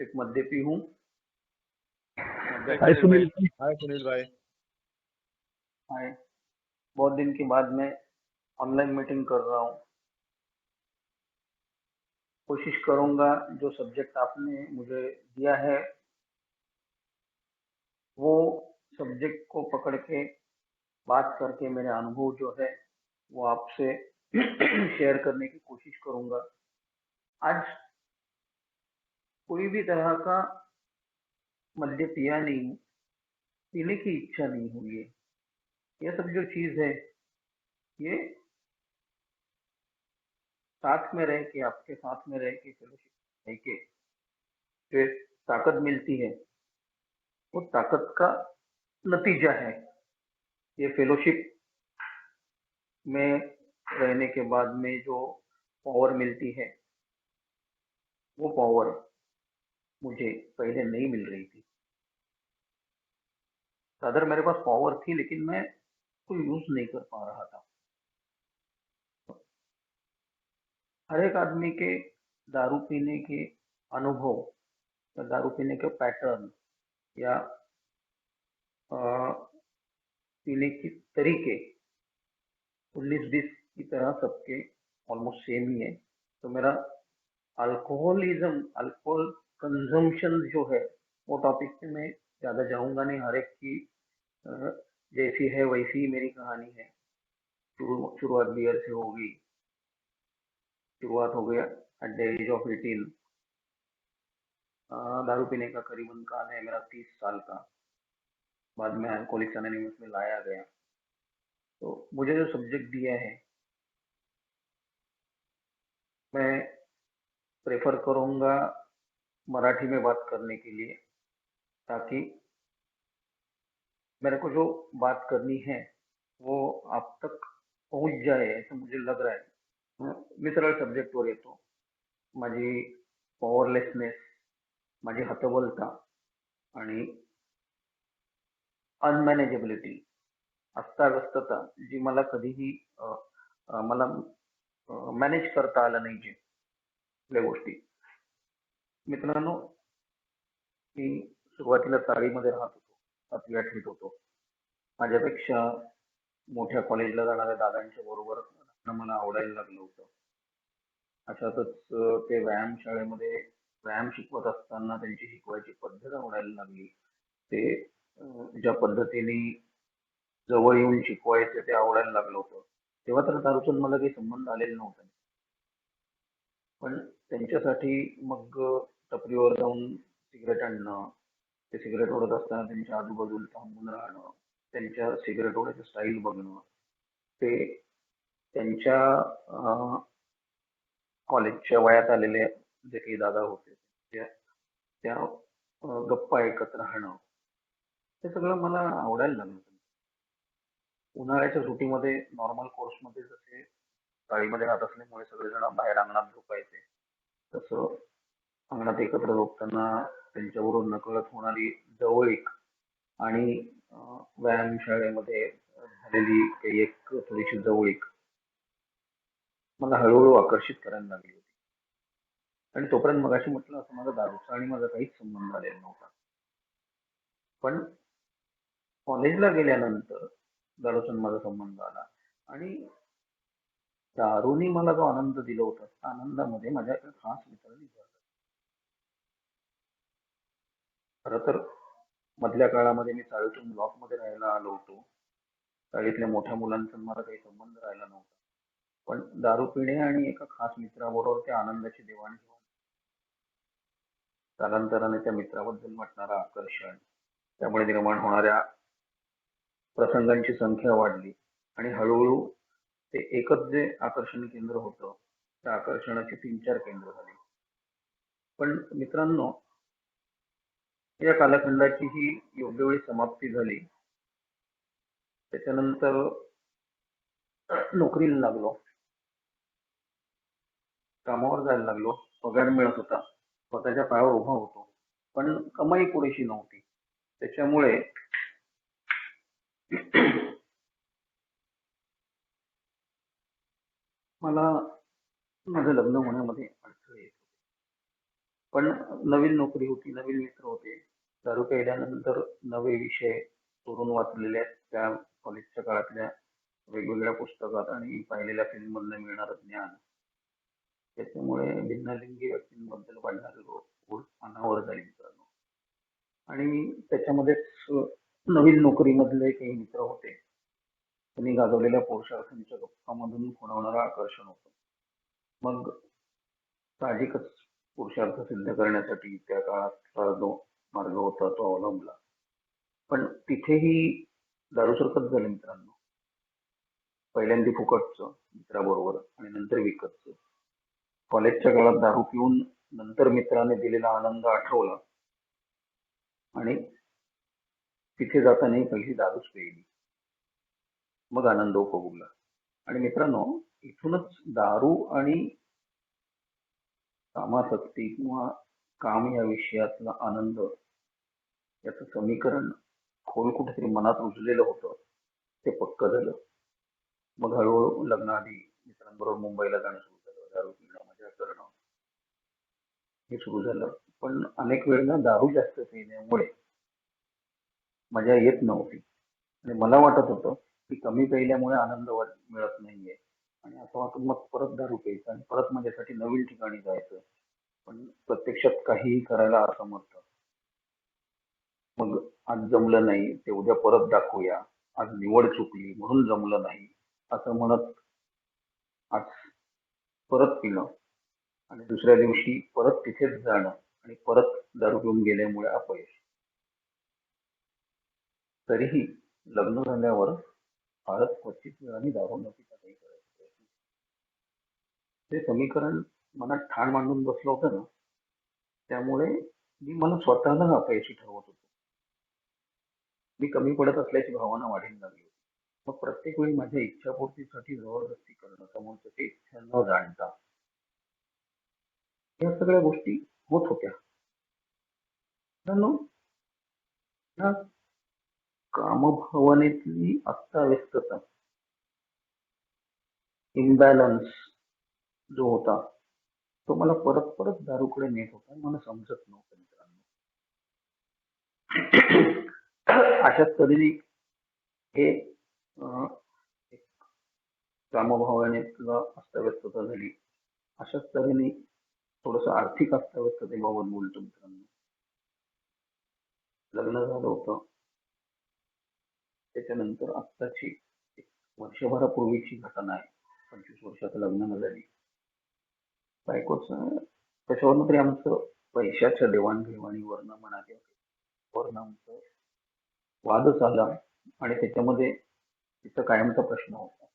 एक मद्यपी हूँ। हाय सुनील भाई। हाय सुनील भाई। हाय। बहुत दिन के बाद मैं ऑनलाइन मीटिंग कर रहा हूँ। कोशिश करूंगा जो सब्जेक्ट आपने मुझे दिया है वो सब्जेक्ट को पकड़ के बात करके मेरे अनुभव जो है वो आपसे शेयर करने की कोशिश करूंगा। आज कोई भी तरह का मद्य पिया नहीं हूँ, पीने की इच्छा नहीं हुई है। ये सब जो चीज है ये साथ में रह के, आपके साथ में रह के, फेलोशिप रह के जो ताकत मिलती है वो ताकत का नतीजा है। ये फेलोशिप में रहने के बाद में जो पावर मिलती है वो पावर मुझे पहले नहीं मिल रही थी। अदर मेरे पास पावर थी लेकिन मैं उसको यूज नहीं कर पा रहा था। हर एक आदमी के दारू पीने के अनुभव या दारू पीने के पैटर्न या पीने के तरीके 19-20 की तरह सबके ऑलमोस्ट सेम ही है। तो मेरा अल्कोहल कंजम्पशन जो है वो टॉपिक पे मैं ज्यादा जाऊंगा नहीं। हर एक की अ, जैसी है वैसी ही मेरी कहानी है। शुरुआत बियर से होगी। शुरुआत हो गया एट द एज ऑफ 18। दारू पीने का करीबन काल है मेरा 30 साल का। बाद में अल्कोहलिक्स एनोनिमस में लाया गया। तो मुझे जो सब्जेक्ट दिया है मैं प्रेफर करूंगा मराठी में बात करने के लिए, ताकि मेरे को जो बात करनी है वो आप तक पहुंच जाए ऐसा मुझे लग रहा है। मी सरळ सब्जेक्टवर येतो। माझी पॉवरलेसनेस, माझी हतबलता आणि अनमॅनेजेबिलिटी, अस्ताव्यस्तता जी मला कधीही मला मॅनेज करता आलं नाही जे कुठल्या गोष्टी। मित्रांनो, मी सुरुवातीला चाळीमध्ये राहत होतो, 7वी-8वीत होतो। माझ्यापेक्षा मोठ्या कॉलेजला जाणाऱ्या दादांच्या बरोबर राहणं मला आवडायला लागलं होतं। अशातच ते व्यायामशाळेमध्ये व्यायाम शिकवत असताना त्यांची शिकवायची पद्धत आवडायला लागली। ते ज्या पद्धतीने जवळ येऊन शिकवायचे ते आवडायला लागलं होतं। तेव्हा तर दारूचा मला काही संबंध आलेला नव्हता, पण त्यांच्यासाठी मग टपरीवर जाऊन सिगरेट आणणं, ते सिगरेट ओढत असताना त्यांच्या आजूबाजूला थांबून राहणं, त्यांच्या सिगरेट ओढायचं स्टाईल बघणं, ते त्यांच्या कॉलेजच्या वयात आलेले जे काही दादा होते त्या त्या गप्पा ऐकत राहणं, हे सगळं मला आवडायला लागलं। उन्हाळ्याच्या सुट्टीमध्ये नॉर्मल कोर्समध्ये जसे चाळीमध्ये राहत असल्यामुळे सगळेजण बाहेर अंगणात झोपायचे, तसं अंगणात एकत्र झोपताना त्यांच्याबरोबर नकळत होणारी जवळीक आणि व्यायामशाळेमध्ये झालेली काही एक थोडीशी जवळीक मला हळूहळू आकर्षित करायला लागली होती। आणि तोपर्यंत मगाशी म्हटलं असं माझा दारूचा आणि माझा काहीच संबंध आलेला नव्हता। पण कॉलेजला गेल्यानंतर दारूचा माझा संबंध आला आणि दारूने मला जो आनंद दिला होता त्या आनंदामध्ये माझ्या एका खास मित्राने भर दिली। खरं तर मधल्या काळामध्ये मी चाळीतून ब्लॉकमध्ये राहायला आलो होतो। चाळीतल्या मोठ्या मुलांचा मला काही संबंध राहिला नव्हता, पण दारू पिणे आणि एका खास मित्राबरोबर त्या आनंदाची देवाणघेवाण, कालांतराने त्या मित्राबद्दल वाटणारं आकर्षण, त्यामुळे निर्माण होणाऱ्या प्रसंगांची संख्या वाढली आणि हळूहळू ते एकच जे आकर्षण केंद्र होतं त्या आकर्षणाची 3-4 केंद्र झाली। पण मित्रांनो, या कालखंडाची ही योग्य वेळी समाप्ती झाली। त्याच्यानंतर नोकरीला लागलो, कामावर जायला लागलो, पगार मिळत होता, स्वतःच्या पायावर उभा होतो, पण कमाई पुरेशी नव्हती। त्याच्यामुळे मला माझं लग्न होण्यामध्ये अडथळे येत होते। पण नवीन नोकरी होती, नवीन मित्र होते. दारू प्यायल्यानंतर नवे विषय चोरून वाचलेले आहेत त्या कॉलेजच्या काळातल्या वेगवेगळ्या पुस्तकात आणि पाहिलेल्या फिल्म मधनं मिळणारं ज्ञान, त्याच्यामुळे भिन्नलिंगी व्यक्तींबद्दल वाढणारे ओढ अनावर झाली मित्रांनो. आणि त्याच्यामध्येच नवीन नोकरीमधले काही मित्र होते, त्यांनी गाजवलेल्या पुरुषार्थांच्या गप्पामधून खुणवणारं आकर्षण होतं. मग साहजिकच पुरुषार्थ सिद्ध करण्यासाठी त्या काळातला जो मार्ग होता तो अवलंबला. पण तिथेही दारूसारखंच झालं मित्रांनो. पहिल्यांदा फुकटचं मित्राबरोबर आणि नंतर विकतचं. कॉलेजच्या काळात दारू पिऊन नंतर मित्राने दिलेला आनंद आठवला आणि तिथे जाताना पहिली दारूच प्यायली. मग आनंद उपभोगला. आणि मित्रांनो, इथूनच दारू आणि कामासक्ती किंवा काम या विषयातला आनंद याचं समीकरण खोल कुठेतरी मनात रुजलेलं होतं, ते पक्क झालं. मग हळूहळू लग्नाआधी मित्रांबरोबर मुंबईला जाणं सुरू झालं, दारू पिणं, मजा करणं हे सुरू झालं. पण अनेक वेळेला दारू जास्त पिल्यामुळे मजा येत नव्हती आणि मला वाटत होतं की कमी प्यायल्यामुळे आनंद मिळत नाहीये. आणि असं वाटून मग परत दारू प्यायचं आणि परत माझ्यासाठी नवीन ठिकाणी जायचं. पण प्रत्यक्षात काहीही करायला असमर्थ. मग आज जमलं नाही ते उद्या परत दाखवूया, आज निवड चुकली म्हणून जमलं नाही असं म्हणत आज परत पिणं आणि दुसऱ्या दिवशी परत तिथेच जाणं आणि परत दारू पिऊन गेल्यामुळे अपयश. तरीही लग्न झाल्यावर फारच क्वचित वेळाने दारू न पिता काही करायचं. ते समीकरण मनात ठाण मांडून बसलं होतं ना, त्यामुळे मी मला स्वतःला अपयशी ठरवत होतो. मी कमी पडत असल्याची भावना वाढीला लागली होती. मग प्रत्येक वेळी माझ्या इच्छापूर्तीसाठी जबरदस्ती करणं, समोरच्याची इच्छा न जाणता, या सगळ्या गोष्टी होत होत्या. मित्रांनो, या कामभावनेतली अस्ताव्यस्तता, इम्बॅलन्स जो होता तो मला परत परत दारूकडे नेत होता. मला समजत नव्हतं मित्रांनो. अशाच तऱ्हेने हे एक कामभावनेतलं अस्ताव्यस्तता झाली. अशाच तऱ्हेने थोडस आर्थिक अस्ताव्यस्ततेबाबत बोलतो मित्रांनो. लग्न झालं होतं, त्याच्यानंतर आत्ताची एक वर्षभरापूर्वीची घटना आहे. 25 वर्षाचं लग्न झाली. बायकोच कशावरनं तरी आमचं पैशाच्या देवाणघेवाणीवरनं म्हणा किंवा वरनं आमचं वादच आला आणि त्याच्यामध्ये तिचा कायमचा प्रश्न होता.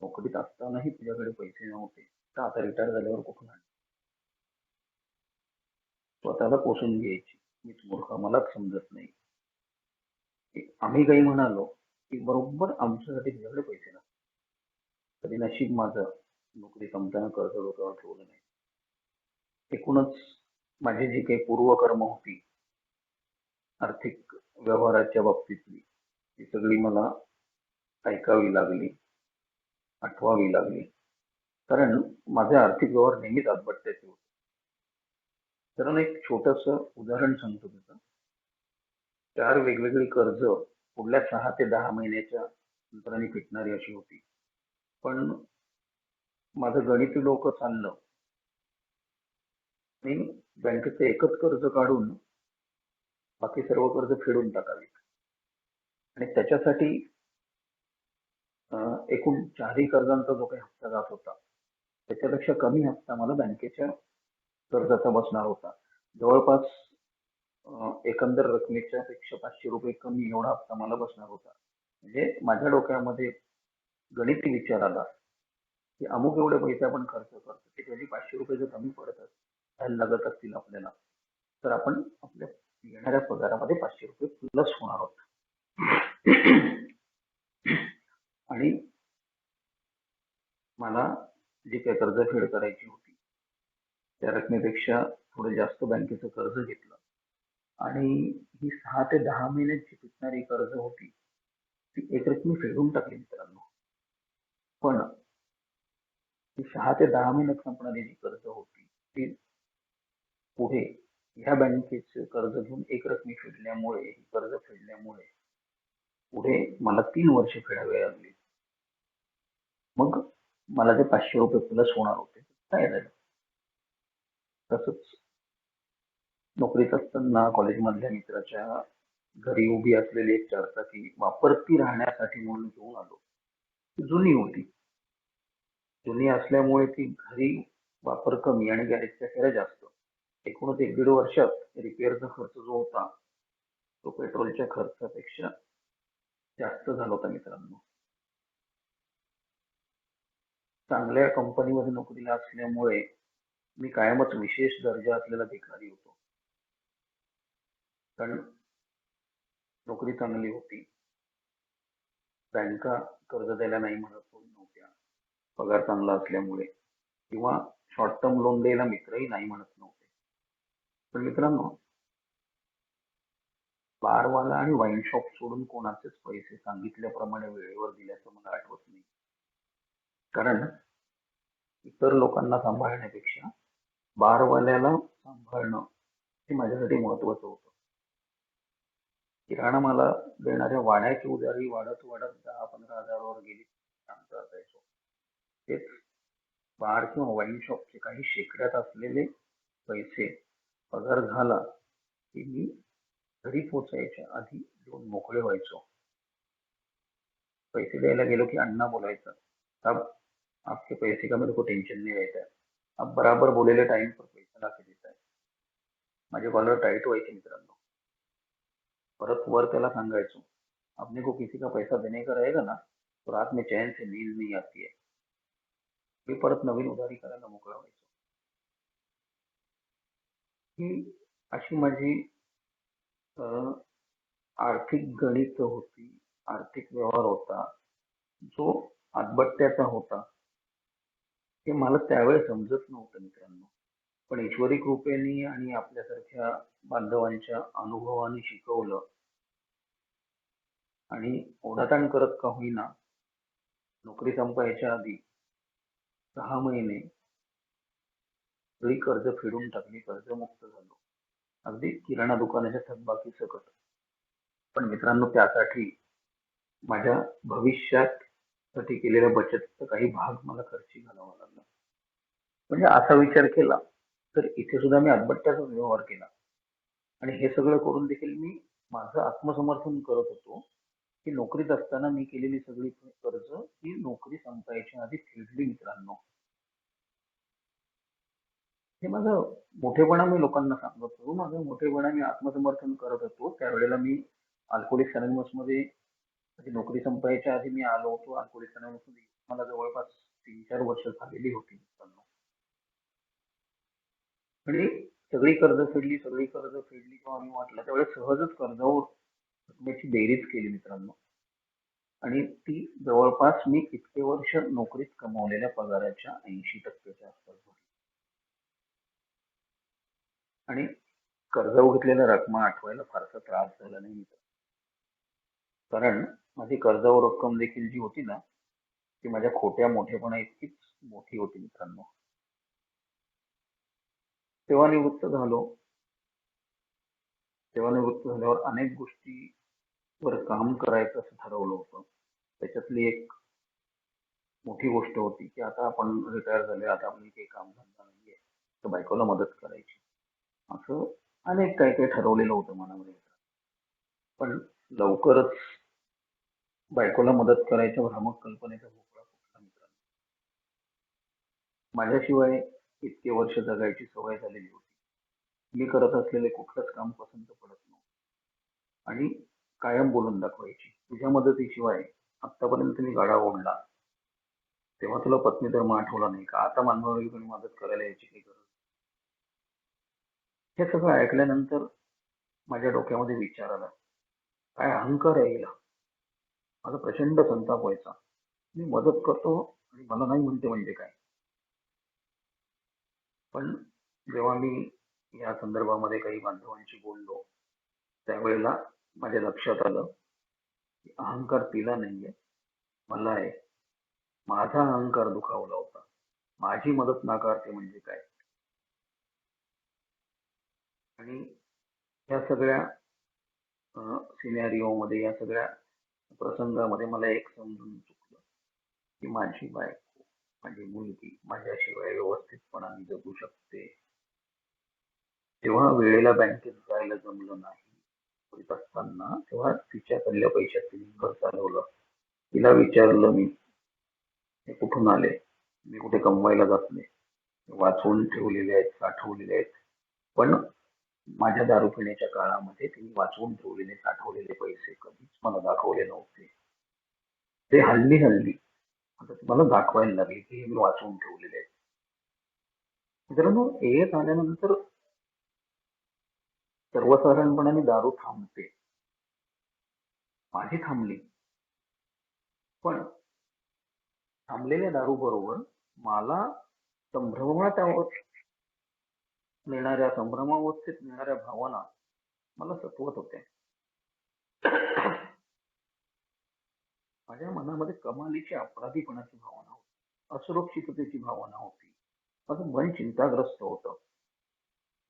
नोकरीत असतानाही तुझ्याकडे पैसे नव्हते, तर आता रिटायर झाल्यावर कुठून आणले? स्वतःला पोषून घ्यायची. मीच मूर्ख, मलाच समजत नाही. आम्ही काही म्हणालो की बरोबर आमच्यासाठी तुझ्याकडे पैसे नसतात. कधी नशीब माझं नोकरी संपताना कर्ज डोक्यावर ठेवलं नाही. एकूणच माझी जी काही पूर्वकर्म होती आर्थिक व्यवहाराच्या बाबतीतली, ती सगळी मला ऐकावी लागली, आठवावी लागली. कारण माझे आर्थिक व्यवहार नेहमीच आटबट्ट्याचे होते. कारण एक छोटस उदाहरण सांगतो तुझं. 4 वेगवेगळी कर्ज पुढल्या 6 ते 10 महिन्याच्या अंतराने फिटणारी अशी होती. पण माझं गणित डोकं चाललं आणि बँकेचं एकच कर्ज काढून बाकी सर्व कर्ज फेडून टाकावी. आणि त्याच्यासाठी एकूण 4ही कर्जांचा जो काही हप्ता जात होता त्याच्यापेक्षा कमी हप्ता मला बँकेच्या कर्जाचा बसणार होता. जवळपास एकंदर रकमेच्या पेक्षा 500 रुपये कमी एवढा हप्ता मला बसणार होता. म्हणजे माझ्या डोक्यामध्ये गणिती विचार आला की अमुक एवढे पैसे आपण खर्च करतो, ते कधी 500 रुपये जर कमी पडत लागत असतील आपल्याला, तर आपण आपल्या येणाऱ्या पगारामध्ये 500 रुपये प्लस होणार आहोत. आणि मला जी काही कर्जफेड करायची होती त्या रकमेपेक्षा थोडं जास्त बँकेचं कर्ज घेतलं आणि ही 6 ते 10 महिन्याची फिटणारी कर्ज होती ती एक रकमी फेडून टाकली मित्रांनो. पण ती 6 ते 10 महिन्यात संपणारी जी कर्ज होती ती पुढे ह्या बँकेचे कर्ज घेऊन एकरकमी कर्ज फेडल्यामुळे पुढे मला 3 वर्ष फेडावे लागले. मग मला ते 500 रुपये प्लस होणार होते, काय झालं. तसंच नोकरीत असताना कॉलेजमधल्या मित्राच्या घरी उभी असलेली एक चारचाकी वापरती राहण्यासाठी म्हणून घेऊन आलो. ती जुनी होती. जुनी असल्यामुळे ती घरी वापर कमी आणि गॅरेजच्या फेऱ्या जास्त. एकूणच 1-1.5 वर्षात रिपेअरचा खर्च जो होता तो पेट्रोलच्या खर्चापेक्षा जास्त झाला होता मित्रांनो. चांगल्या कंपनीमध्ये नोकरीला असल्यामुळे मी कायमच विशेष दर्जा असलेला भिकारी होतो. कारण नोकरी चांगली होती, बँका कर्ज द्यायला नाही म्हणत नव्हत्या पगार चांगला असल्यामुळे, किंवा शॉर्ट टर्म लोन द्यायला मित्रही नाही म्हणत नव्हते. पण मित्रांनो, बारवाला आणि वाईन शॉप सोडून कोणाचेच पैसे सांगितल्याप्रमाणे वेळेवर दिल्याचं मला आठवत नाही. कारण इतर लोकांना सांभाळण्यापेक्षा बारवाल्याला सांभाळणं हे माझ्यासाठी महत्वाचं होतं. किराणा मला देणाऱ्या वाड्याची उधारी वाढत वाढत 10-15 हजारावर गेली, शांत असायचो. तेच बार किंवा वाईन शॉपचे काही शेकड्यात असलेले पैसे पगार झाला की मी घरी पोचायच्या आधी देऊन मोकळे व्हायचो. पैसे द्यायला गेलो की अण्णा बोलायचा, साहब आपके पैसे का मेरे को टेंशन नहीं रहता है, आप बराबर बोलेले टाइम पर पैसा ला के देता है. माझे कॉलर टाईट व्हायचे मित्रांनो. परत वर त्याला सांगायचो, अपने को किसी का पैसा देने का रहेगा ना तो रात में चैन से नींद नहीं आती है. मी परत नवीन उधारी करायला मोकळा व्हायचो. ही अशी माझी आर्थिक गणित होती, आर्थिक व्यवहार होता, जो आतबट्ट्याचा होता. हे मला त्यावेळेस समजत नव्हतं मित्रांनो. पण ईश्वरी कृपेने आणि आपल्यासारख्या बांधवांच्या अनुभवाने शिकवलं, आणि ओढाताण करत का होईना नोकरी संपायच्या आधी 6 महिने सगळी कर्ज फेडून टाकली, कर्जमुक्त झालो, अगदी किराणा दुकानाच्या थकबाकी सकट. पण मित्रांनो, त्यासाठी माझ्या भविष्यात साठी केलेल्या बचतचा काही भाग मला खर्ची घालावा लागला. म्हणजे असा विचार केला तर इथे सुद्धा मी आतबट्ट्याचाच व्यवहार केला. आणि हे सगळं करून देखील मी माझं आत्मसमर्थन करत होतो की नोकरीत असताना मी केलेली सगळी कर्ज ही नोकरी संपायच्या आधी फेडली मित्रांनो. हे माझं मोठेपणा मी लोकांना सांगत होतो, माझं मोठेपणा मी आत्मसमर्थन करत होतो. त्यावेळेला मी अल्कोहोलिक्स अनोनिमस मध्ये, म्हणजे नोकरी संपायच्या आधी मी आलो होतो अल्कोहोलिक्स अनोनिमस मध्ये. मला जवळपास 3-4 वर्ष झालेली होती मित्रांनो. म्हणजे सगळी कर्ज फेडली तेव्हा मी वाटलं, त्यावेळेस सहजच कर्जावर रकमेची बेरीज केली मित्रांनो. आणि ती जवळपास मी इतके वर्ष नोकरीत कमावलेल्या पगाराच्या 80%च्या आसपास भरली. आणि कर्जावर घेतलेल्या रकमा आठवायला फारसा त्रास झाला नाही मित्र. कारण माझी कर्जावर रक्कम देखील जी होती ना, ती माझ्या खोट्या मोठेपणा इतकीच मोठी होती मित्रांनो. सेवानिवृत्त झालो. सेवानिवृत्त झाल्यावर अनेक गोष्टीवर काम करायचं असं ठरवलं होतं. त्याच्यातली एक मोठी गोष्ट होती की आता आपण रिटायर झाले, आता आपली काही काम धंदा नाहीये, तर बायकोला मदत करायची. असं अनेक काही काही ठरवलेलं होतं मनामध्ये. पण लवकरच बायकोला मदत करायच्या भ्रामक कल्पनेचा भोपळा फुटला मित्रांनो. माझ्याशिवाय इतके वर्ष जगायची सवय झालेली होती. मी करत असलेले कुठलंच काम पसंत पडत नव्हतं आणि कायम बोलून दाखवायची, तुझ्या मदतीशिवाय आतापर्यंत मी गाडा ओढला. तेव्हा तुला पत्नी धर्म आठवला नाही का, आता मानवावी कोणी मदत करायला यायची काही गरज. हे सगळं ऐकल्यानंतर माझ्या डोक्यामध्ये विचार आला, काय अहंकार आहे हिला. माझा प्रचंड संताप व्हायचा. मी मदत करतो आणि मला नाही म्हणते म्हणजे काय. पण जेव्हा मी या संदर्भामध्ये काही बांधवांशी बोललो, त्यावेळेला माझ्या लक्षात आलं की अहंकार तिला नाहीये, मला आहे. माझा अहंकार दुखावला होता. माझी मदत नाकारते म्हणजे काय. आणि या सगळ्या सिनॅरिओ मध्ये, या सगळ्या प्रसंगामध्ये मला एक समजून चुकलं की माझी बायको, माझी मुलगी माझ्याशिवाय व्यवस्थितपणाने जगू शकते. तेव्हा वेळेला बँकेत जायला जमलं नाही करीत असताना, तेव्हा तिच्याकडल्या पैशात तिने घर चालवलं. तिला विचारलं मी, हे कुठून आले? मी कुठे कमवायला जात नाही, वाचवून ठेवलेले आहेत, साठवलेले आहेत. पण माझ्या दारू पिण्याच्या काळामध्ये तिने वाचवून ठेवलेले, साठवलेले पैसे कधीच मला दाखवले नव्हते. ते हल्ली हल्ली आता तुम्हाला दाखवायला लागले की हे मी वाचवून ठेवलेले आहेत. मित्रांनो, एक आल्यानंतर सर्वसाधारणपणाने दारू थांबते. माझी थांबली, पण थांबलेल्या दारू बरोबर मला संभ्रमावस्थेत मिळणाऱ्या भावना मला सतवत होत्या. माझ्या मनामध्ये कमालीची अपराधीपणाची भावना होती, असुरक्षिततेची भावना होती, माझं मन चिंताग्रस्त होतं.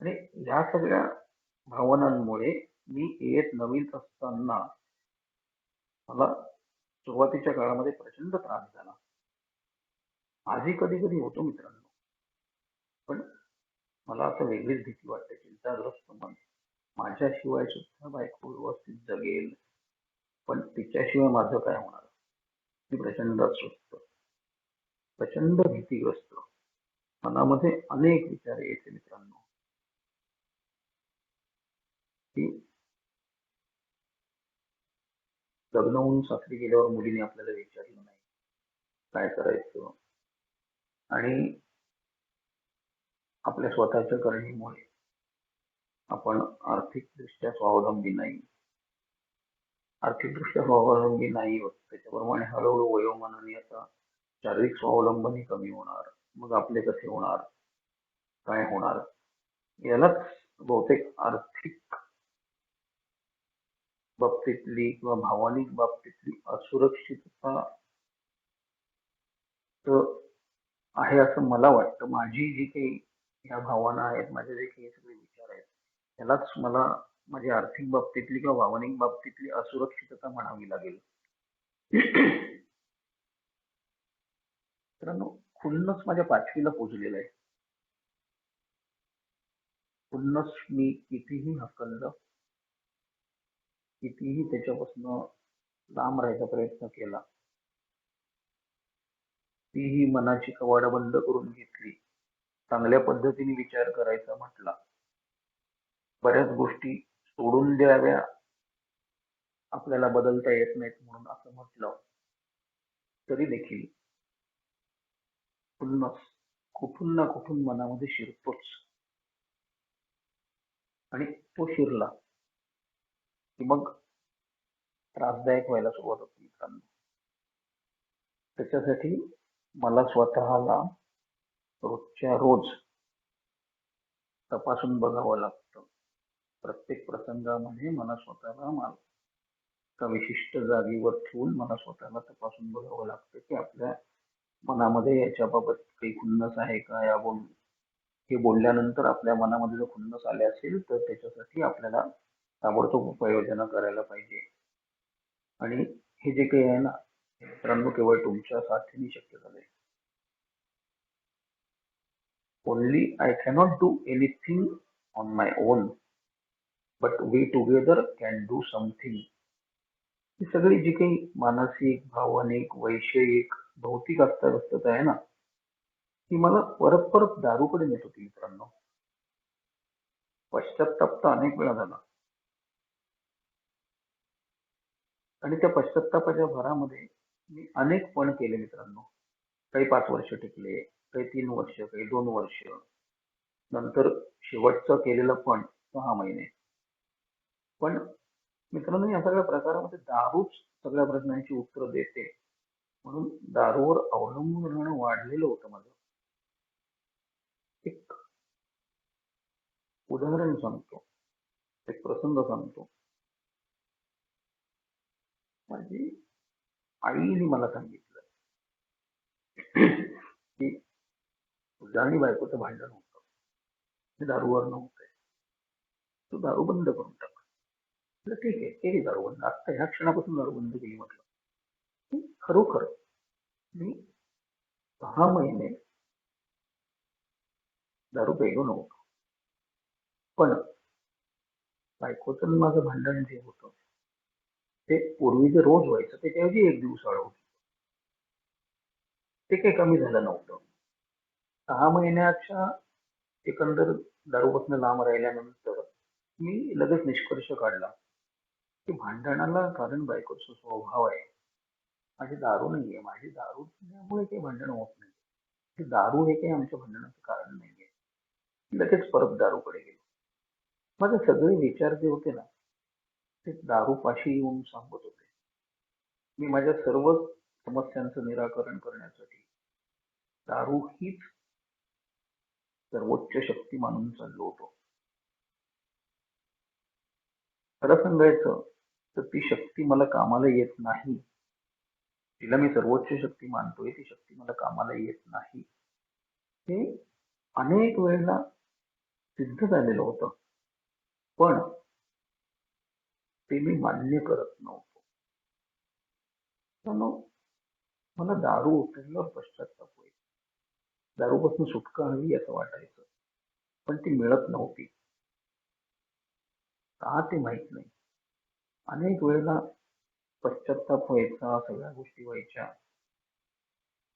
आणि या सगळ्या भावनांमुळे मी येत नवीन असताना मला सुरुवातीच्या काळामध्ये प्रचंड त्रास झाला. आजही कधी कधी होतो मित्रांनो, पण मला असं वेगळीच भीती वाटते, चिंताग्रस्त मन. माझ्याशिवाय सुद्धा बायको व्यवस्थित जगेल, पण तिच्याशिवाय माझं काय होणार? मी प्रचंड अस्वस्थ, प्रचंड भीतीग्रस्त, मनामध्ये अनेक विचार यायचे मित्रांनो, की लग्न होऊन सासरी गेल्यावर मुलीने आपल्याला विचारलं नाही काय करायचं, आणि आपल्या स्वतःच्या करणीमुळे आपण आर्थिकदृष्ट्या स्वावलंबी नाही होत. त्याच्याप्रमाणे हळूहळू वयोमानाने आता शारीरिक स्वावलंबनही कमी होणार. मग आपले कसे होणार, काय होणार? यालाच बहुतेक आर्थिक बाबतीतली किंवा भावनिक बाबतीतली असुरक्षितता आहे असं मला वाटतं. माझी जी काही ह्या भावना आहेत, माझे जे काही सगळे विचार आहेत, यालाच मला माझी आर्थिक बाबतीतली किंवा भावनिक बाबतीतली असुरक्षितता म्हणावी लागेल. मित्रांनो, खुन्नस माझ्या 5वीला पोचलेला आहे. खुन्नस मी कितीही हकललं, कितीही त्याच्यापासून लांब राहायचा प्रयत्न केला, तीही मनाची कवाडं बंद करून घेतली, चांगल्या पद्धतीने विचार करायचा म्हटला, बऱ्याच गोष्टी सोडून द्याव्या, आपल्याला बदलता येत नाहीत म्हणून असं म्हटलं, तरी देखील खुन्नस कुठून ना कुठून मनामध्ये शिरतोच. आणि तो शिरला की मग त्रासदायक व्हायला सुरुवात होती मित्रांनो. त्याच्यासाठी मला स्वतःला रोजच्या रोज तपासून बघावं लागतं. प्रत्येक प्रसंगामध्ये मला स्वतःला एका विशिष्ट जागेवर ठेवून मला स्वतःला तपासून बघावं लागतं की आपल्या मनामध्ये याच्याबाबत काही खुन्नस आहे का. हे बोलल्यानंतर आपल्या मनामध्ये जर खुन्नस आले असेल तर त्याच्यासाठी आपल्याला ताबडतोब उपाययोजना करायला पाहिजे. आणि हे जे काही आहे ना मित्रांनो, केवळ तुमच्या साथीने शक्य झालंय. Only I cannot do anything on my own, but we together can do something. ही सगळी जी काही मानसिक, भावनिक, वैषयिक, भौतिक अस्ताव्यस्तता आहे ना, ती मला परत परत दारूकडे नेत होती मित्रांनो. पश्चाताप तर अनेक वेळा झाला, आणि त्या पश्चातापाच्या भरामध्ये मी अनेक पण केले मित्रांनो. काही 5 वर्ष टिकले, काही 3 वर्ष, काही 2 वर्ष, नंतर शेवटचं केलेलं पण 6 महिने. पण मित्रांनो, या सगळ्या प्रकारामध्ये दारूच सगळ्या प्रश्नांची उत्तर देते, म्हणून दारूवर अवलंबून राहणं वाढलेलं होतं माझं. एक उदाहरण सांगतो, एक प्रसंग सांगतो. माझी आईने मला सांगितलं की तुझ्या आणि बायकोचं भांडण होतं, हे दारूवर नव्हतं. तू दारू बंद करून टाक. म्हटलं ठीक आहे, केली दारू बंद. आता ह्या क्षणापासून दारू बंद केली. म्हटलं खरोखर मी 6 महिने दारू प्यायलो नव्हतो. पण बायकोचं आणि माझं भांडण जे होतं ते पूर्वी जे रोज व्हायचं त्याच्याऐवजी एक दिवस होतं, ते काही कमी झालं नव्हतं. 6 महिन्याच्या एकंदर दारूपासून लांब राहिल्यानंतर मी लगेच निष्कर्ष काढला की भांडणाला कारण बायकोचा स्वभाव आहे, माझी दारू नाहीये. माझी दारू पिल्यामुळे काही भांडण होत नाही. ही दारू हे काही आमच्या भांडणाचं कारण नाहीये. लगेच परत दारूकडे गेलो. माझे सगळे विचार जे होते ना ते दारूपाशी येऊन सांगत होते. मी माझ्या सर्व समस्यांचं निराकरण करण्यासाठी दारू हीच सर्वोच्च शक्ती मानून चाललो होतो. खरं सांगायचं तर ती शक्ती मला कामाला येत नाही. तिला मी सर्वोच्च शक्ती मानतोय, ती शक्ती मला कामाला येत नाही हे अनेक वेळेला सिद्ध झालेलं होतं. पण ते मी मान्य करत नव्हतो. त्यामुळं मला दारू उचलल्यावर पश्चाताप व्हायचा. दारूपासून सुटका हवी असं वाटायचं, पण ती मिळत नव्हती. का ते माहित नाही. अनेक वेळेला पश्चाताप व्हायचा, सगळ्या गोष्टी व्हायच्या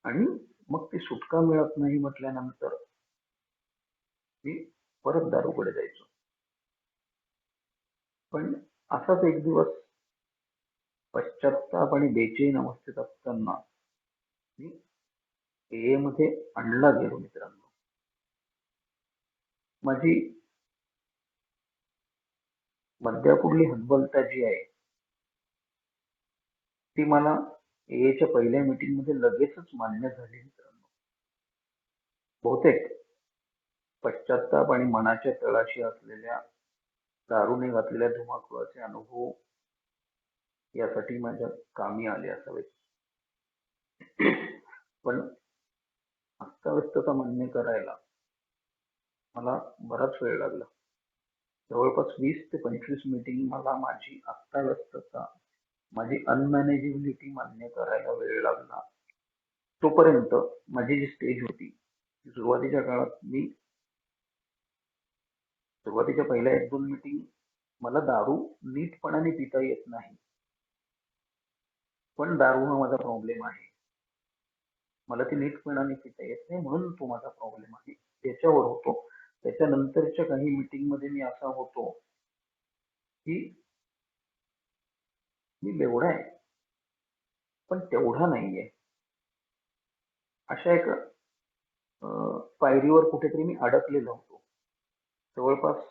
आणि मग ती सुटका मिळत नाही म्हटल्यानंतर मी परत दारूकडे जायचो. पण असाच एक दिवस पश्चाताप आणि बेचैन अवस्थेत असताना मी AA मध्ये आणला गेलो. मित्रांनो, माझी मद्यापुढली हतबलता जी आहे ती मला AA पहिल्या मीटिंग मध्ये लगेचच मान्य झाली. मित्रांनो, बहुतेक पश्चाताप आणि मनाच्या तळाशी असलेल्या दारूने घातलेल्या धुमाकूळाचे अनुभव यासाठी माझ्या कामी आले असावेत. पण अस्ताव्यस्तता मान्य करायला मला बराच वेळ लागला. जवळपास 20 ते 25 मीटिंग मला माझी अस्ताव्यस्तता, माझी अनमॅनेजेबिलिटी मान्य करायला वेळ लागला. तोपर्यंत माझी जी स्टेज होती सुरुवातीच्या काळात सुरुवातीच्या पहिल्या 1-2 मीटिंग मला दारू नीटपणाने पिता येत नाही. पण दारू हा माझा प्रॉब्लेम आहे. मला ती नीटपणाने पिता येत नाही म्हणून तो माझा प्रॉब्लेम आहे, त्याच्यावर होतो. त्याच्यानंतरच्या काही मीटिंग मध्ये मी असा होतो की मी बेवडा आहे पण तेवढा नाहीये. अशा एक पायरीवर कुठेतरी मी अडकलेलो होतो. जवळपास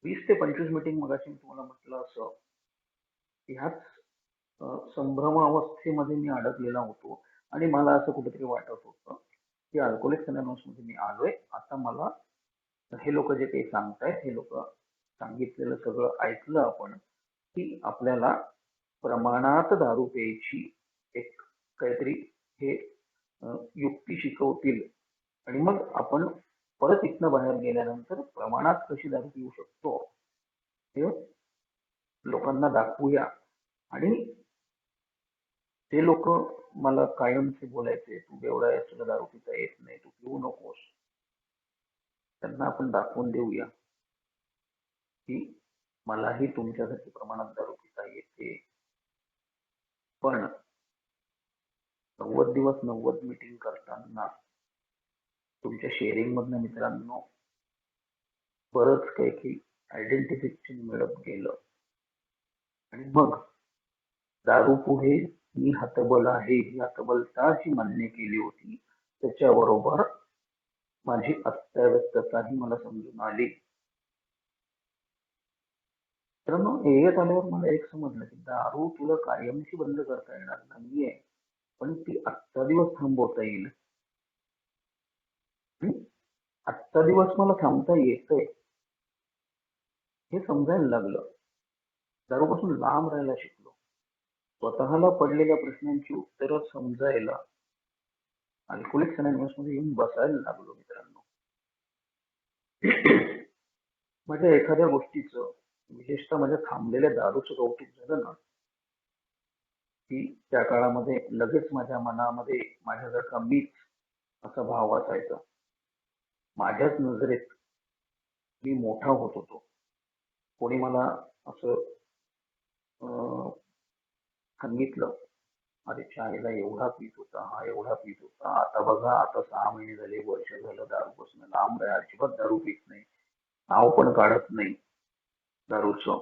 20 ते 25 मीटिंग मगाशी मी तुम्हाला म्हटलं असं ह्याच संभ्रमावस्थेमध्ये मी अडकलेला होतो आणि मला असं कुठेतरी वाटत होतं की अल्कोहोलिक्स अनॉनिमस मध्ये मी आलोय. आता मला हे लोक जे काही सांगतायत, हे लोक सांगितलेलं सगळं ऐकलं आपण की आपल्याला प्रमाणात दारू प्यायची एक काहीतरी हे युक्ती शिकवतील आणि मग आपण परत इथनं बाहेर गेल्यानंतर प्रमाणात कशी दारू पिऊ शकतो हे लोकांना दाखवूया. आणि ते लोक मला कायमचे बोलायचे, तू बेवडा आहेस, तुला दारू पिता येत नाही, तू पिऊ नकोस. त्यांना आपण दाखवून देऊया की मलाही तुमच्यासाठी प्रमाणात दारू पिता येते. पण 90 दिवस 90 मीटिंग करताना तुमच्या शेअरिंग मधनं मित्रांनो बरंच काही आयडेंटिफिकेशन मिळत गेलं. आणि मग दारू पुढे मी हतबल आहे ही हतबलता जी मान्य केली होती त्याच्याबरोबर माझी अस्ताव्यस्तता ही मला समजून आली. मित्रांनो, एएत आल्यावर मला एक समजलं की दारू तुला कायमची बंद करता येणार नाहीये, पण ती आजचा दिवस थांबवता येईल. आजचा दिवस मला थांबता येतंय हे समजायला लागलं. दारूपासून लांब राहायला शिकलो. स्वतःला पडलेल्या प्रश्नांची उत्तरं समजायला अल्कोहोलिक्स अनॉनिमस मध्ये येऊन बसायला लागलो. मित्रांनो, माझ्या एखाद्या गोष्टीचं, विशेषतः माझ्या थांबलेल्या दारूचं कौतुक झालं ना, की त्या काळामध्ये लगेच माझ्या मनामध्ये माझ्यासारखा मीच असा भाव असायचा. माझ्याच नजरेत मी मोठा होत होतो. कोणी मला असं अं, सांगितलं, अरे चायला एवढा पीत होता, हा एवढा पीत होता, आता बघा, आता 6 महिने झाले, वर्ष झालं दारूपासून लांब आहे, अजिबात दारू पीत नाही, नाव पण काढत नाही दारूचं.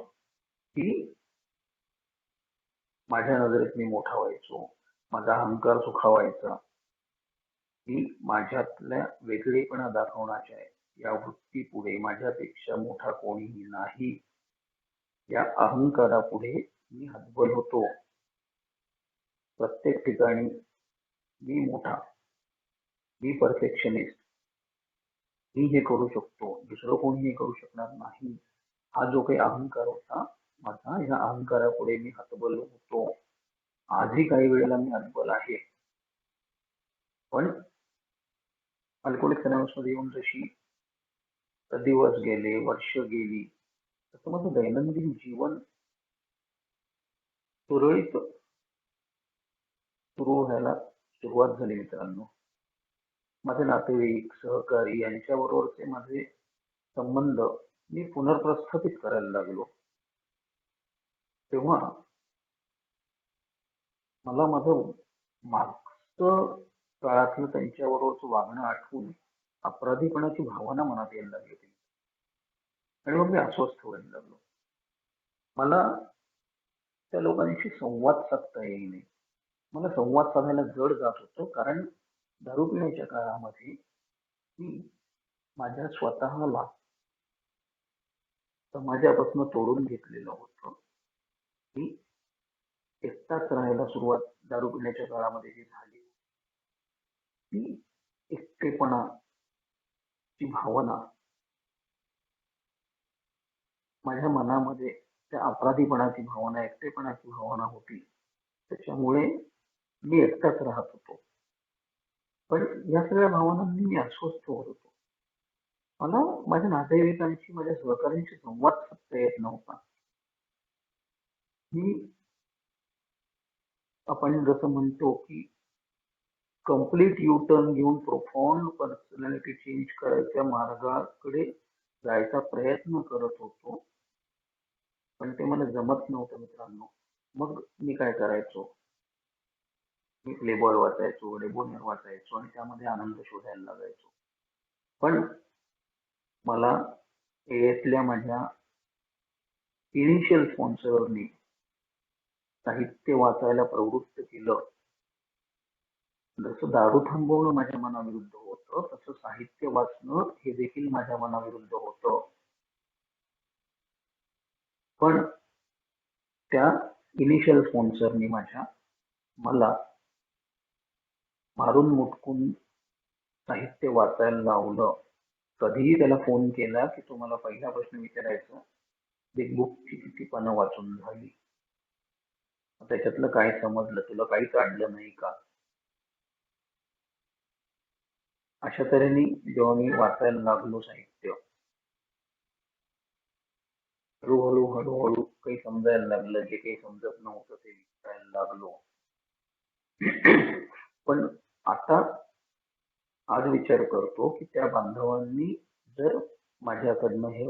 की माझ्या नजरेत मी मोठा व्हायचो, माझा अहंकार सुखावायचा, की माझ्यातल्या वेगळेपणा दाखवण्याच्या या वृत्तीपुढे माझ्यापेक्षा मोठा कोणीही नाही, या अहंकारापुढे मी हतबल होतो. प्रत्येक ठिकाणी मी मोठा, मी परफेक्शनिस्ट, मी हे करू शकतो, दुसरं कोणी हे करू शकणार नाही, हा जो काही अहंकार होता माझा, या अहंकारापुढे मी हतबल होतो. आजही काही वेळेला मी हतबल आहे. पण अल्कोहोलिक अनॉनिमस मध्ये येऊन जशी दिवस गेले, वर्ष गेली, तसं माझं दैनंदिन जीवन सुरळीत सुरू व्हायला सुरुवात झाली मित्रांनो. माझे नातेवाईक, सहकारी यांच्याबरोबरचे माझे संबंध मी पुनर्प्रस्थापित करायला लागलो. तेव्हा मला माझं मागचं काळातलं त्यांच्याबरोबरचं वागणं आठवून अपराधीपणाची भावना मनात यायला लागली होती. आणि मग मी अस्वस्थ व्हायला लागलो. मला त्या लोकांशी संवाद साधता येईल. मला संवाद साधायला जड जात होतं, कारण दारू पिण्याच्या काळामध्ये मी माझ्या स्वतःला समाजापासून तोडून घेतलेलं होतं. मी एकटाच राहायला सुरुवात दारू पिण्याच्या काळामध्ये जी झाली, ती एकटेपणाची भावना माझ्या मनामध्ये, त्या अपराधीपणाची भावना, एकटेपणाची भावना होती. त्याच्यामुळे मी एकटाच राहत होतो. पण या सगळ्या भावनांनी मी अस्वस्थ होत होतो. मला माझ्या नातेवाईकांशी, माझ्या सहकाऱ्यांशी संवाद साधता येत नव्हता. मी, आपण जसं म्हणतो की कम्प्लीट यू टर्न घेऊन प्रोफाउंड पर्सनॅलिटी चेंज करायच्या मार्गाकडे जायचा प्रयत्न करत होतो, पण ते मला जमत नव्हतं मित्रांनो. मग मी काय करायचो, मी प्लेबॉय वाचायचो, डेबोनियर वाचायचो आणि त्यामध्ये आनंद शोधायला लागायचो. पण मला एएसल्या माझ्या इनिशियल स्पॉन्सरनी साहित्य वाचायला प्रवृत्त केलं. जसं दारू थांबवणं माझ्या मनाविरुद्ध होतं, तसं साहित्य वाचणं हे देखील माझ्या मनाविरुद्ध होतं. पण त्या इनिशियल स्पॉन्सरनी मला मारून मुटकून साहित्य वाचायला लावलं. कधीही त्याला फोन केला की तो मला पहिला प्रश्न विचारायचा, बिग बुकची किती पानं वाचून झाली, त्याच्यातलं काय समजलं, तुला काहीच अडलं नाही का? अशा तऱ्हेने जेव्हा मी वाचायला लागलो साहित्य, हळूहळू काही समजायला लागलं. जे काही समजत नव्हतं ते विचारायला लागलो. पण आता आज विचार करतो की त्या बांधवांनी जर माझ्याकडनं हे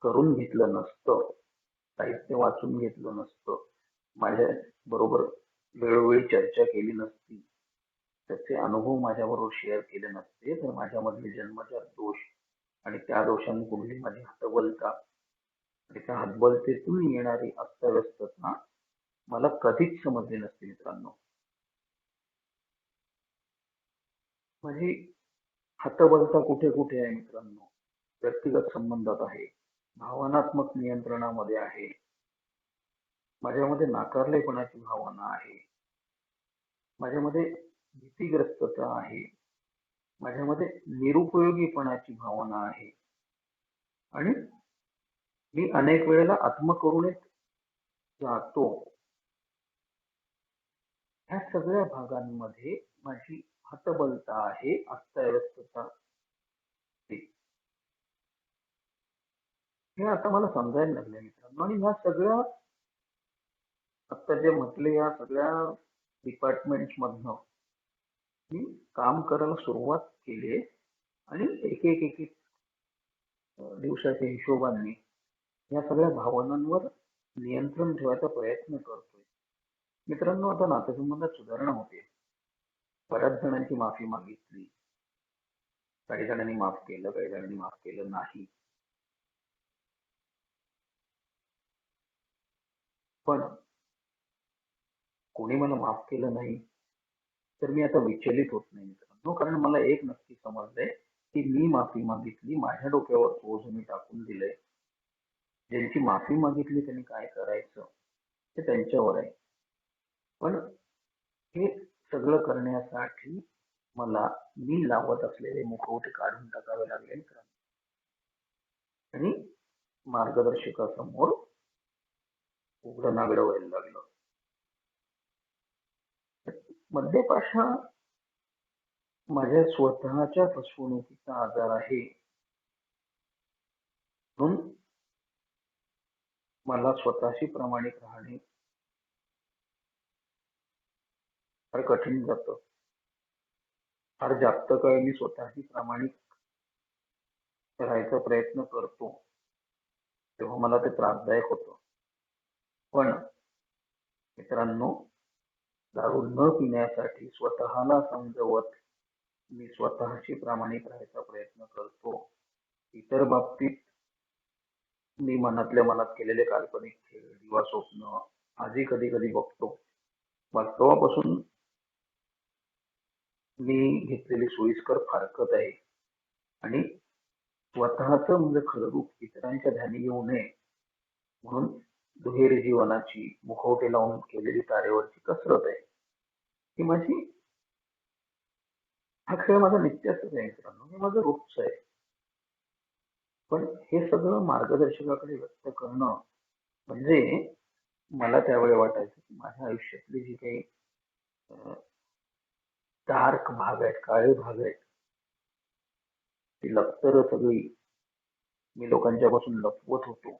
करून घेतलं नसतं, साहित्य वाचून घेतलं नसतं, माझ्या बरोबर वेळोवेळी चर्चा केली नसती, त्याचे अनुभव माझ्याबरोबर शेअर केले नसते, तर माझ्यामधले जन्मजात दोष आणि त्या दोषांपुढली माझी हतबलता आणि त्या हतबलतेतून येणारी अस्ताव्यस्तता मला कधीच समजली नसते मित्रांनो. माझी हतबलता कुठे कुठे आहे मित्रांनो? व्यक्तिगत संबंधात आहे, भावनात्मक नियंत्रणामध्ये आहे, माझ्यामध्ये नाकारलेपणाची भावना आहे, माझ्यामध्ये भीतीग्रस्तता आहे, माझ्यामध्ये निरुपयोगीपणाची भावना आहे, आणि मी अनेक वेळेला आत्मकरुणेत जातो. ह्या सगळ्या भागांमध्ये माझी हतबलता आहे, अस्ताव्यस्तता. हे आता मला समजायला लागले मित्रांनो. आणि ह्या सगळ्या आता जे म्हटले या सगळ्या डिपार्टमेंट मधनं मी काम करायला सुरुवात केली आणि एक एक एक एक दिवसाच्या हिशोबाने या सगळ्या भावनांवर नियंत्रण ठेवायचा प्रयत्न करतोय. मित्रांनो, आता नातेसंबंधात सुधारणा होते. बऱ्याच जणांची माफी मागितली, काही जणांनी माफ केलं, काही जणांनी माफ केलं नाही. पण कोणी मला माफ केलं नाही तर मी आता विचलित होत नाही मित्रांनो. कारण मला एक नक्की समजलंय की मी माफी मागितली, माझ्या डोक्यावर ओझ मी टाकून दिलंय. ज्यांची माफी मागितली त्यांनी काय करायचं ते त्यांच्यावर आहे. पण हे सगळं करण्यासाठी मला मी लावत असलेले मुखवटे काढून टाकावे लागले मित्रांनो. आणि मार्गदर्शकासमोर उघडं नागडं व्हायला लागलं. मद्यपाश हा माझ्या स्वतःच्या फसवणुकीचा आजार आहे, म्हणून मला स्वतःशी प्रामाणिक राहणे फार कठीण जातं. फार जास्त काळ मी स्वतःशी प्रामाणिक राहायचा प्रयत्न करतो तेव्हा मला ते त्रासदायक होतं. पण मित्रांनो, दारू न पिण्यासाठी स्वतःला समजवत मी स्वतःशी प्रामाणिक राहायचा प्रयत्न करतो. इतर बाबतीत मी मनातल्या मनात केलेले काल्पनिक खेळ किंवा स्वप्न आजही कधी कधी बघतो. वास्तवापासून मी घेतलेली सोयीस्कर फारकत आहे आणि स्वतःच म्हणजे खरं रूप इतरांच्या ध्यानी येऊ नये म्हणून दुहेरी जीवनाची मुखवटे लावून केलेली तारेवरची कसरत आहे. ही माझी हा खेळ माझा नित्याचाच आहे मित्रांनो, हे माझं रोजच आहे. पण हे सगळं मार्गदर्शकाकडे व्यक्त करणं म्हणजे मला त्यावेळी वाटायचं की माझ्या आयुष्यातली जी काही डार्क भाग आहेत, काळे भाग आहेत, ती लपतर सगळी मी लोकांच्या पासून लपवत होतो,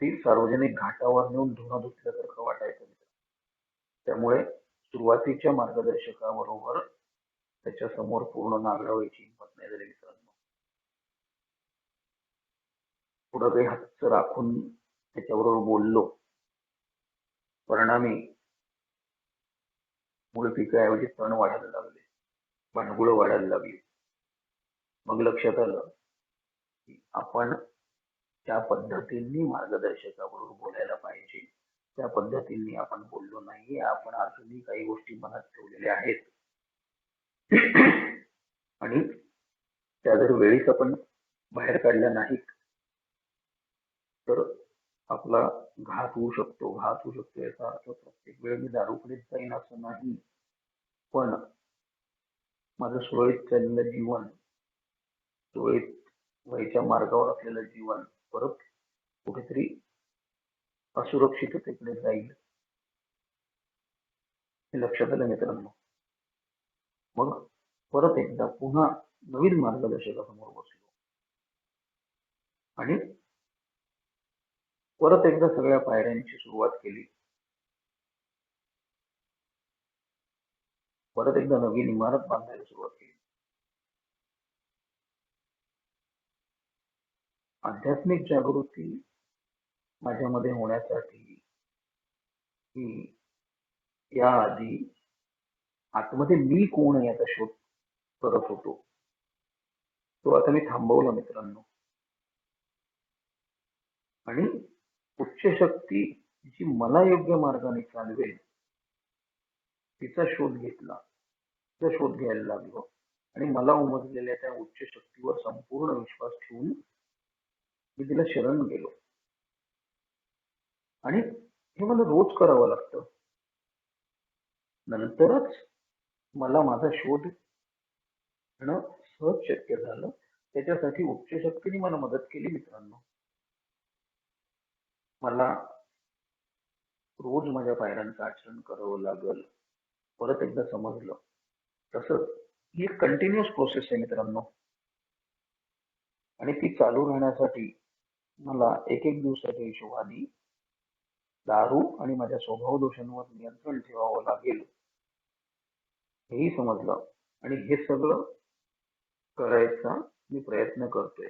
ती सार्वजनिक घाटावर नेऊन धुणं धुतल्यासारखं वाटायचं. त्यामुळे सुरुवातीच्या मार्गदर्शकाबरोबर त्याच्या समोर पूर्ण नागरा व्हायची हिंमत नाही झाली मित्रांनो. पुढं काही हातच राखून त्याच्याबरोबर बोललो, परिणामी मूळ पिकाऐवजी तण वाढायला लागले, भांडगुळं वाढायला लागली. मग लक्षात आलं की आपण ज्या पद्धतीने मार्गदर्शकाबरोबर बोलायला पाहिजे त्या पद्धतीने आपण बोललो नाही. आपण अजूनही काही गोष्टी मनात ठेवलेल्या आहेत आणि त्या जर वेळीच आपण बाहेर काढल्या नाहीत तर आपला घात होऊ शकतो. याचा अर्थ प्रत्येक वेळी मी दारूकडेच जाईन असं नाही, पण माझं सुरळीत चाललेलं जीवन, सुरळीत व्हायच्या मार्गावर असलेलं जीवन परत कुठेतरी असुरक्षिततेकडे जाईल हे लक्षात आलं मित्रांनो. मग परत एकदा पुन्हा नवीन मार्गदर्शकासमोर बसलो आणि परत एकदा सगळ्या पायऱ्यांची सुरुवात केली. परत एकदा नवीन इमारत बांधायला सुरुवात केली. आध्यात्मिक जागृती माझ्यामध्ये होण्यासाठी मी याआधी आतमध्ये मी कोण आहे याचा शोध करत होतो, तो आता मी थांबवला मित्रांनो. आणि उच्च शक्ती जी मला योग्य मार्गाने चालवेल तिचा शोध घेतला, तिचा शोध घ्यायला लागलो आणि मला उमजलेल्या त्या उच्च शक्तीवर संपूर्ण विश्वास ठेवून मी तिला शरण गेलो. आणि हे मला रोज करावं लागतं. नंतरच मला माझा शोध घेणं सहज शक्य झालं. त्याच्यासाठी उच्च शक्तीने मला मदत केली मित्रांनो. मला रोज माझ्या पायऱ्यांचं आचरण करावं लागल परत एकदा समजलं. तसं ही एक कंटिन्युअस प्रोसेस आहे मित्रांनो आणि ती चालू राहण्यासाठी मला एक एक दिवसाच्या हिशोबाने दारू आणि माझ्या स्वभाव दोषांवर नियंत्रण ठेवावं लागेल हेही समजलं आणि हे सगळं करायचा मी प्रयत्न करतोय.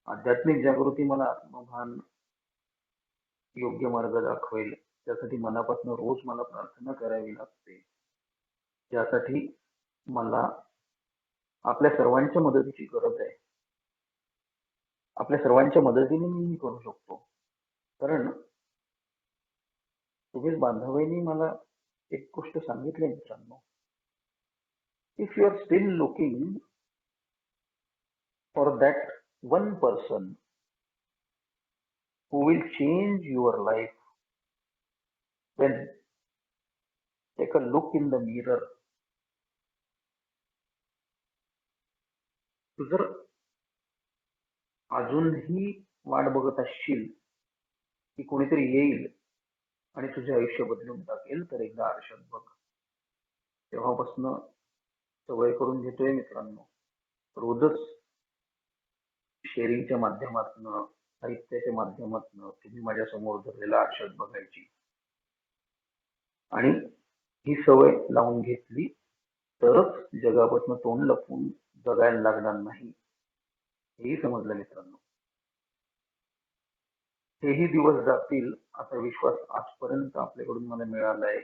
आध्यात्मिक जागृती मला आत्मभान योग्य मार्ग दाखवेल. त्यासाठी मनापासून रोज मला प्रार्थना करावी लागते. ज्यासाठी मला आपल्या सर्वांच्या मदतीची गरज आहे. आपल्या सर्वांच्या मदतीने मी हे करू शकतो. कारण सुबेश बांधवेंनी मला एक गोष्ट सांगितली मित्रांनो, if you are still looking for that one person who will change your life, then take a look in the mirror. तू जर अजूनही वाट बघत असशील की कोणीतरी येईल आणि तुझे आयुष्य बदलून टाकेल, तर एकदा आरशात बघ. तेव्हापासून सवय करून घेतोय मित्रांनो, रोजच शेअरिंगच्या माध्यमातून, साहित्याच्या माध्यमातून तुम्ही माझ्या समोर धरलेला आरशात बघायची. आणि ही सवय लावून घेतली तरच जगापासून तोंड लपवून जगायला लागणार नाही, हेही समजलं मित्रांनो. हेही दिवस जातील असा विश्वास आजपर्यंत आपल्याकडून मला मिळाला आहे.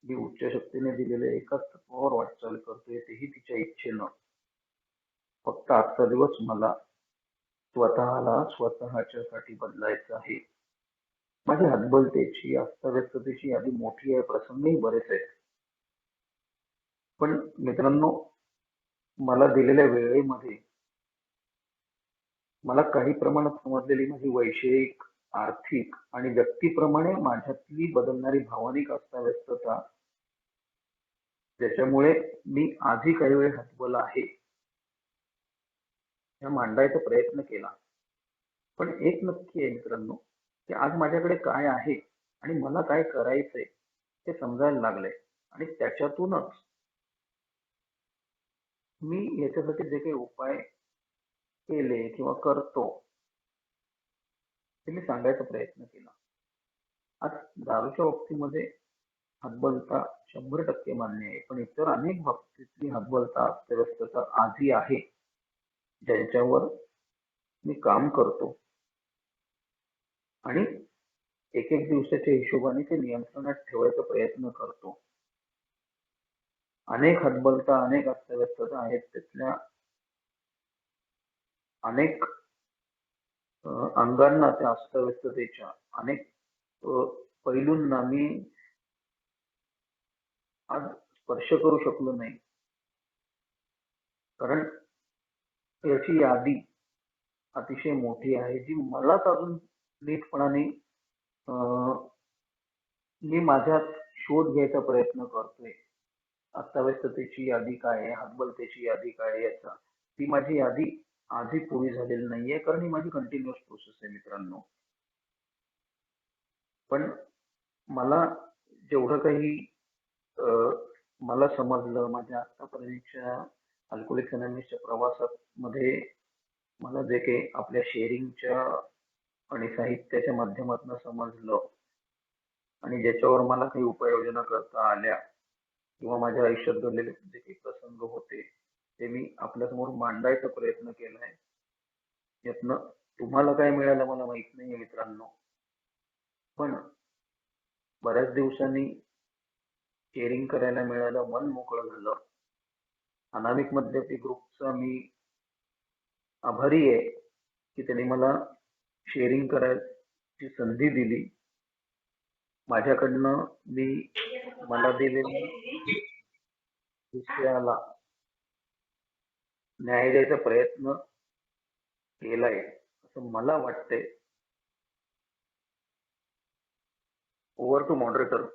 मी उच्च शक्तीने दिलेल्या एकाच तत्वावर वाटचाल करतोय, तेही तिच्या इच्छेनं. फक्त आजचा दिवस मला स्वतःला स्वतःच्यासाठी बदलायचं आहे. माझी हतबलतेची, अस्ताव्यस्ततेची यादी मोठी आहे, प्रसंगही बरेच आहेत. पण मित्रांनो, मला दिलेल्या वेळेमध्ये मला काही प्रमाणात समजलेली माझी वैषयिक, आर्थिक आणि व्यक्तीप्रमाणे माझ्यातली बदलणारी भावनिक अस्ताव्यस्तता, ज्याच्यामुळे मी आजही काही वेळ हतबल आहे, ह्या मांडायचा प्रयत्न केला. पण एक नक्की आहे मित्रांनो, की आज माझ्याकडे काय आहे आणि मला काय करायचंय ते समजायला लागलंय. आणि त्याच्यातूनच मी याच्यासाठी जे काही उपाय केले किंवा करतो ते मी सांगायचा प्रयत्न केला. आज दारूच्या बाबतीमध्ये हतबलता 100% मान्य आहे, पण इतर अनेक बाबतीतली हतबलता, अस्ताव्यस्तता आजही आहे, ज्यांच्यावर मी काम करतो आणि एक एक दिवसाच्या हिशोबाने ते नियंत्रणात ठेवायचा प्रयत्न करतो. अनेक हतबलता, अनेक अस्ताव्यस्तता आहेत, त्यातल्या अनेक अंगांना, त्या अस्ताव्यस्ततेच्या अनेक पैलूंना मी आज स्पर्श करू शकलो नाही. कारण याची यादी अतिशय मोठी आहे, जी मलाच अजून नीटपणाने मी माझ्यात शोध घ्यायचा प्रयत्न करतोय. अस्ताव्यस्ततेची यादी काय आहे, हतबलतेची यादी काय आहे, याचा ती माझी यादी आजही पुरी झालेली नाहीये, कारण ही माझी कंटिन्युअस प्रोसेस आहे मित्रांनो. पण मला जेवढं काही मला समजलं, माझ्या आतापर्यंतच्या अल्कोहोलिक्स अनॉनिमसच्या प्रवासात मध्ये मला जे काही आपल्या शेअरिंगच्या आणि साहित्याच्या माध्यमातून समजलं आणि ज्याच्यावर मला काही उपाययोजना करता आल्या किंवा माझ्या आयुष्यात घडलेले जे काही प्रसंग होते ते मी आपल्यासमोर मांडायचा प्रयत्न केलाय. यातनं तुम्हाला काय मिळालं मला माहित नाहीये मित्रांनो, पण बऱ्याच दिवसांनी शेअरिंग करायला मिळालं, मन मोकळं झालं. अनामिक मध्यवर्ती ग्रुपचा मी आभारी आहे की त्यांनी मला शेअरिंग करायची संधी दिली. माझ्याकडनं मी मला दिलेल्या विषयाला न्याय द्यायचा प्रयत्न केलाय असं मला वाटतंय. Over to moderator.